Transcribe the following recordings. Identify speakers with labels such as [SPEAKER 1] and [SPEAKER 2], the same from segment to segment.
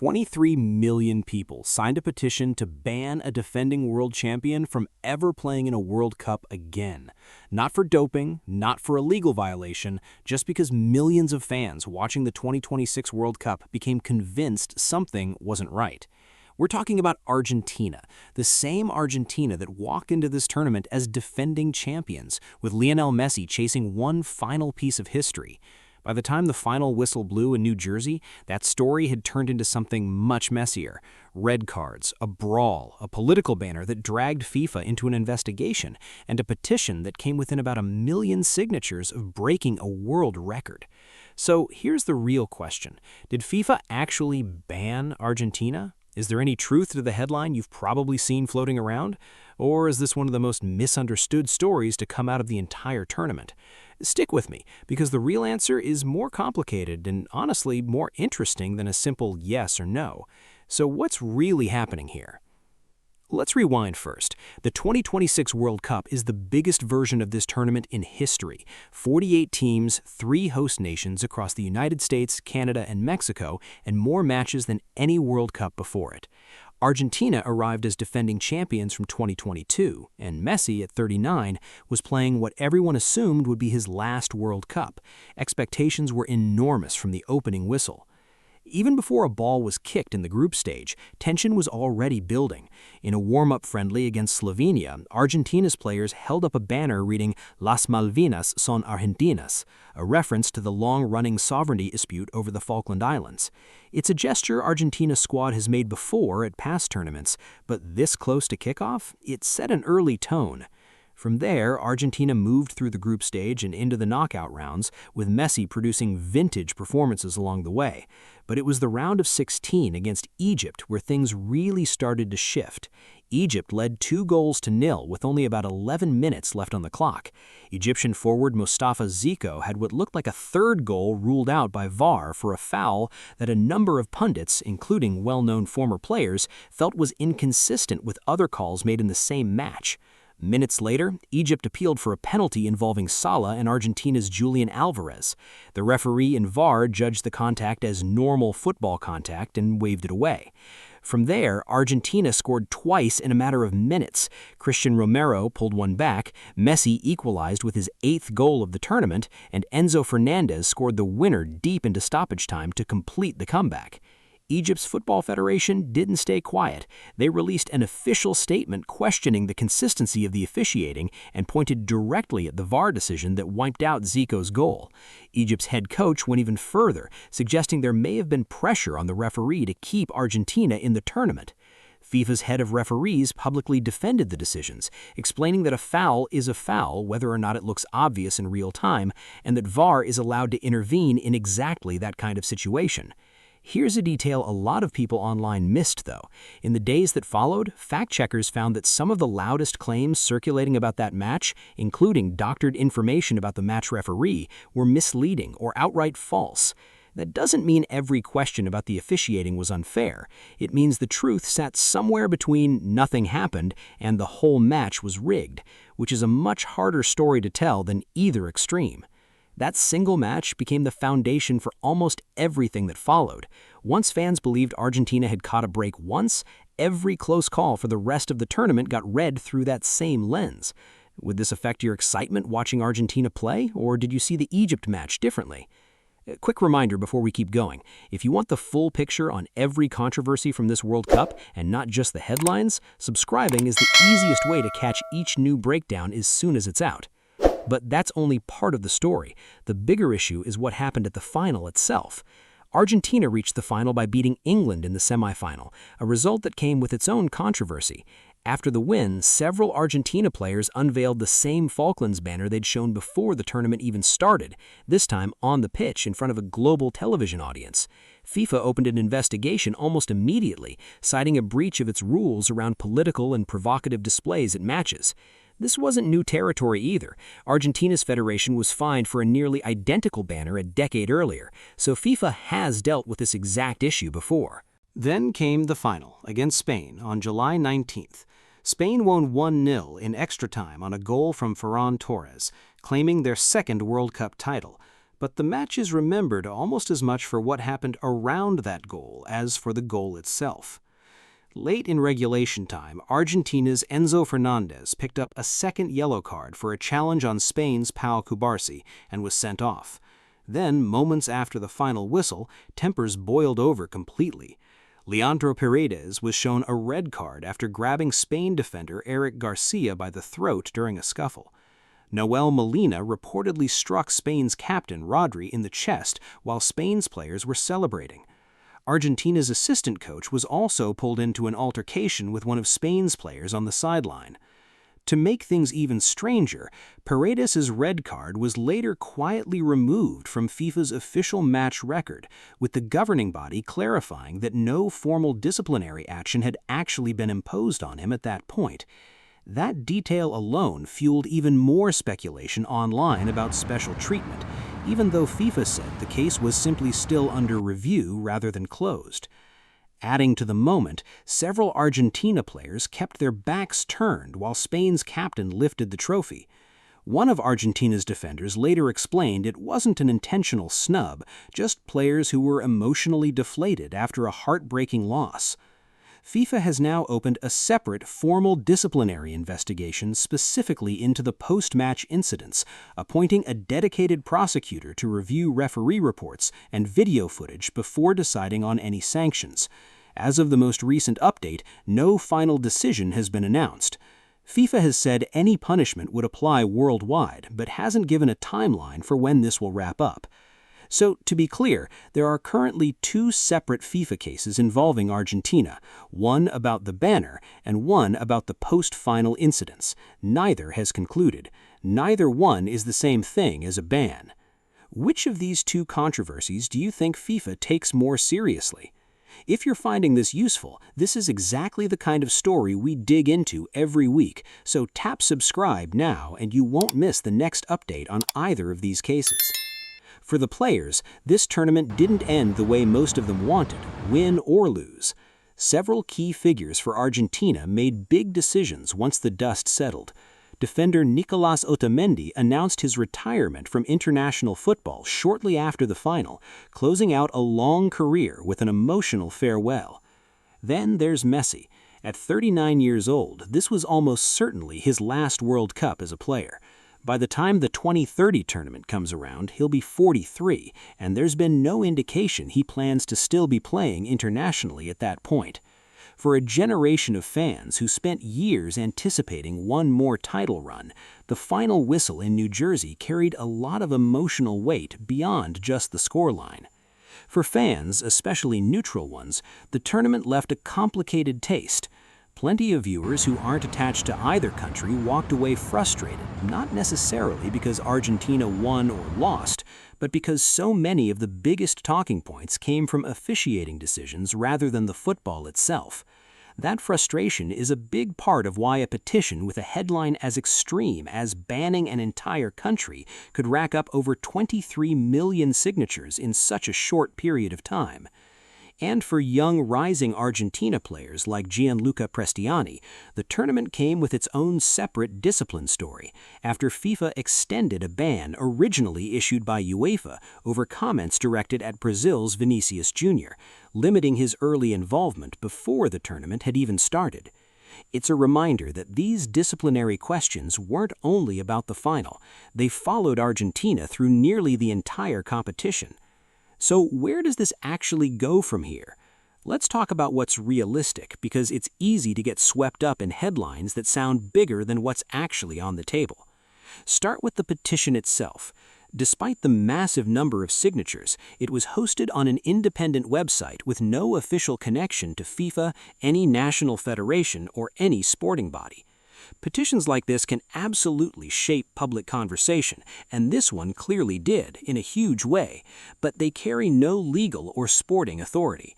[SPEAKER 1] 23 million people signed a petition to ban a defending world champion from ever playing in a World Cup again. Not for doping, not for a legal violation, just because millions of fans watching the 2026 World Cup became convinced something wasn't right. We're talking about Argentina, the same Argentina that walked into this tournament as defending champions, with Lionel Messi chasing one final piece of history. By the time the final whistle blew in New Jersey, that story had turned into something much messier. Red cards, a brawl, a political banner that dragged FIFA into an investigation, and a petition that came within about 1 million signatures of breaking a world record. So here's the real question. Did FIFA actually ban Argentina? Is there any truth to the headline you've probably seen floating around? Or is this one of the most misunderstood stories to come out of the entire tournament? Stick with me, because the real answer is more complicated and honestly more interesting than a simple yes or no. So what's really happening here? Let's rewind first. The 2026 World Cup is the biggest version of this tournament in history. 48 teams, 3 host nations across the United States, Canada, and Mexico, and more matches than any World Cup before it. Argentina arrived as defending champions from 2022, and Messi, at 39, was playing what everyone assumed would be his last World Cup. Expectations were enormous from the opening whistle. Even before a ball was kicked in the group stage, tension was already building. In a warm-up friendly against Slovenia, Argentina's players held up a banner reading "Las Malvinas son Argentinas," a reference to the long-running sovereignty dispute over the Falkland Islands. It's a gesture Argentina's squad has made before at past tournaments, but this close to kickoff, it set an early tone. From there, Argentina moved through the group stage and into the knockout rounds, with Messi producing vintage performances along the way. But it was the round of 16 against Egypt where things really started to shift. Egypt led 2-0 with only about 11 minutes left on the clock. Egyptian forward Mustafa Zico had what looked like a third goal ruled out by VAR for a foul that a number of pundits, including well-known former players, felt was inconsistent with other calls made in the same match. Minutes later, Egypt appealed for a penalty involving Salah and Argentina's Julian Alvarez. The referee in VAR judged the contact as normal football contact and waved it away. From there, Argentina scored twice in a matter of minutes. Christian Romero pulled one back, Messi equalized with his 8th goal of the tournament, and Enzo Fernandez scored the winner deep into stoppage time to complete the comeback. Egypt's Football Federation didn't stay quiet. They released an official statement questioning the consistency of the officiating and pointed directly at the VAR decision that wiped out Zico's goal. Egypt's head coach went even further, suggesting there may have been pressure on the referee to keep Argentina in the tournament. FIFA's head of referees publicly defended the decisions, explaining that a foul is a foul whether or not it looks obvious in real time, and that VAR is allowed to intervene in exactly that kind of situation. Here's a detail a lot of people online missed, though. In the days that followed, fact-checkers found that some of the loudest claims circulating about that match, including doctored information about the match referee, were misleading or outright false. That doesn't mean every question about the officiating was unfair. It means the truth sat somewhere between nothing happened and the whole match was rigged, which is a much harder story to tell than either extreme. That single match became the foundation for almost everything that followed. Once fans believed Argentina had caught a break once, every close call for the rest of the tournament got read through that same lens. Would this affect your excitement watching Argentina play, or did you see the Egypt match differently? A quick reminder before we keep going. If you want the full picture on every controversy from this World Cup, and not just the headlines, subscribing is the easiest way to catch each new breakdown as soon as it's out. But that's only part of the story. The bigger issue is what happened at the final itself. Argentina reached the final by beating England in the semifinal, a result that came with its own controversy. After the win, several Argentina players unveiled the same Falklands banner they'd shown before the tournament even started, this time on the pitch in front of a global television audience. FIFA opened an investigation almost immediately, citing a breach of its rules around political and provocative displays at matches. This wasn't new territory either. Argentina's federation was fined for a nearly identical banner a decade earlier, so FIFA has dealt with this exact issue before. Then came the final, against Spain, on July 19th. Spain won 1-0 in extra time on a goal from Ferran Torres, claiming their second World Cup title. but the match is remembered almost as much for what happened around that goal as for the goal itself. Late in regulation time, Argentina's Enzo Fernandez picked up a second yellow card for a challenge on Spain's Pau Cubarsí and was sent off. Then, moments after the final whistle, tempers boiled over completely. Leandro Paredes was shown a red card after grabbing Spain defender Eric Garcia by the throat during a scuffle. Noel Molina reportedly struck Spain's captain Rodri in the chest while Spain's players were celebrating. Argentina's assistant coach was also pulled into an altercation with one of Spain's players on the sideline. To make things even stranger, Paredes' red card was later quietly removed from FIFA's official match record, with the governing body clarifying that no formal disciplinary action had actually been imposed on him at that point. That detail alone fueled even more speculation online about special treatment, even though FIFA said the case was simply still under review rather than closed. Adding to the moment, several Argentina players kept their backs turned while Spain's captain lifted the trophy. One of Argentina's defenders later explained it wasn't an intentional snub, just players who were emotionally deflated after a heartbreaking loss. FIFA has now opened a separate formal disciplinary investigation specifically into the post-match incidents, appointing a dedicated prosecutor to review referee reports and video footage before deciding on any sanctions. As of the most recent update, no final decision has been announced. FIFA has said any punishment would apply worldwide, but hasn't given a timeline for when this will wrap up. So, to be clear, there are currently two separate FIFA cases involving Argentina, one about the banner and one about the post-final incidents. Neither has concluded. Neither one is the same thing as a ban. Which of these two controversies do you think FIFA takes more seriously? If you're finding this useful, this is exactly the kind of story we dig into every week, so tap subscribe now and you won't miss the next update on either of these cases. For the players, this tournament didn't end the way most of them wanted, win or lose. Several key figures for Argentina made big decisions once the dust settled. Defender Nicolás Otamendi announced his retirement from international football shortly after the final, closing out a long career with an emotional farewell. Then there's Messi. At 39 years old, this was almost certainly his last World Cup as a player. By the time the 2030 tournament comes around, he'll be 43, and there's been no indication he plans to still be playing internationally at that point. For a generation of fans who spent years anticipating one more title run, the final whistle in New Jersey carried a lot of emotional weight beyond just the scoreline. For fans, especially neutral ones, the tournament left a complicated taste. Plenty of viewers who aren't attached to either country walked away frustrated, not necessarily because Argentina won or lost, but because so many of the biggest talking points came from officiating decisions rather than the football itself. That frustration is a big part of why a petition with a headline as extreme as banning an entire country could rack up over 23 million signatures in such a short period of time. And for young rising Argentina players like Gianluca Prestiani, the tournament came with its own separate discipline story after FIFA extended a ban originally issued by UEFA over comments directed at Brazil's Vinicius Jr., limiting his early involvement before the tournament had even started. It's a reminder that these disciplinary questions weren't only about the final. They followed Argentina through nearly the entire competition. So where does this actually go from here? Let's talk about what's realistic, because it's easy to get swept up in headlines that sound bigger than what's actually on the table. Start with the petition itself. Despite the massive number of signatures, it was hosted on an independent website with no official connection to FIFA, any national federation, or any sporting body. Petitions like this can absolutely shape public conversation, and this one clearly did, in a huge way, but they carry no legal or sporting authority.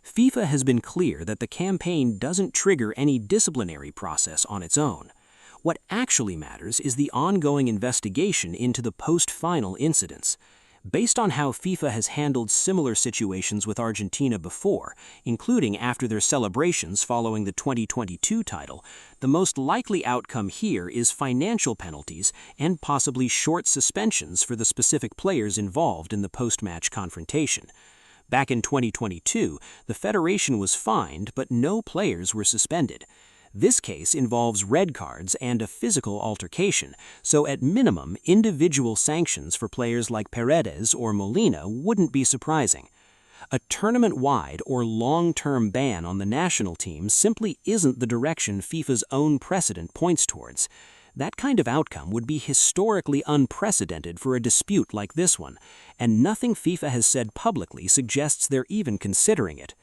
[SPEAKER 1] FIFA has been clear that the campaign doesn't trigger any disciplinary process on its own. What actually matters is the ongoing investigation into the post-final incidents. Based on how FIFA has handled similar situations with Argentina before, including after their celebrations following the 2022 title, the most likely outcome here is financial penalties and possibly short suspensions for the specific players involved in the post-match confrontation. Back in 2022, the federation was fined, but no players were suspended. This case involves red cards and a physical altercation, so at minimum, individual sanctions for players like Paredes or Molina wouldn't be surprising. A tournament-wide or long-term ban on the national team simply isn't the direction FIFA's own precedent points towards. That kind of outcome would be historically unprecedented for a dispute like this one, and nothing FIFA has said publicly suggests they're even considering it.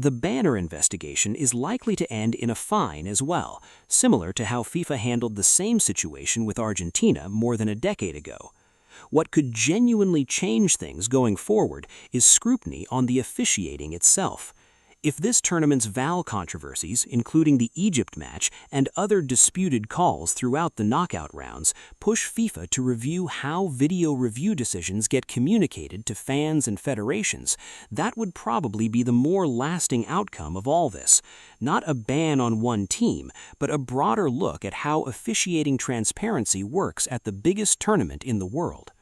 [SPEAKER 1] The Banner investigation is likely to end in a fine as well, similar to how FIFA handled the same situation with Argentina more than a decade ago. What could genuinely change things going forward is scrutiny on the officiating itself. If this tournament's VAR controversies, including the Egypt match and other disputed calls throughout the knockout rounds, push FIFA to review how video review decisions get communicated to fans and federations, that would probably be the more lasting outcome of all this. Not a ban on one team, but a broader look at how officiating transparency works at the biggest tournament in the world.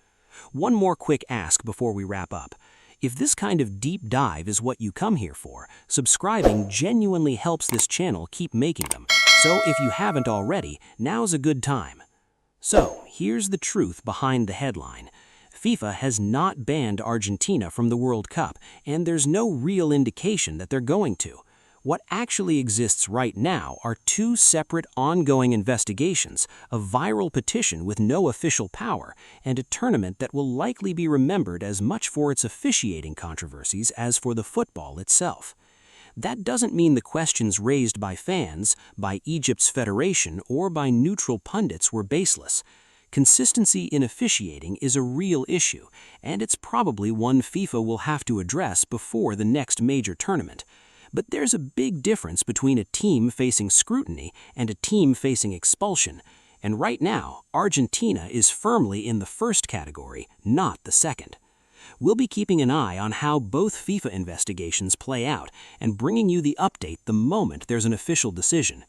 [SPEAKER 1] One more quick ask before we wrap up. If this kind of deep dive is what you come here for, subscribing genuinely helps this channel keep making them. So if you haven't already, now's a good time. So here's the truth behind the headline. FIFA has not banned Argentina from the World Cup, and there's no real indication that they're going to. What actually exists right now are two separate ongoing investigations, a viral petition with no official power, and a tournament that will likely be remembered as much for its officiating controversies as for the football itself. That doesn't mean the questions raised by fans, by Egypt's federation, or by neutral pundits were baseless. Consistency in officiating is a real issue, and it's probably one FIFA will have to address before the next major tournament. But there's a big difference between a team facing scrutiny and a team facing expulsion, and right now, Argentina is firmly in the first category, not the second. We'll be keeping an eye on how both FIFA investigations play out and bringing you the update the moment there's an official decision.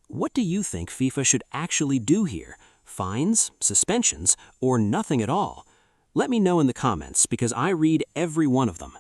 [SPEAKER 1] What do you think FIFA should actually do here? Fines, suspensions, or nothing at all? Let me know in the comments because I read every one of them.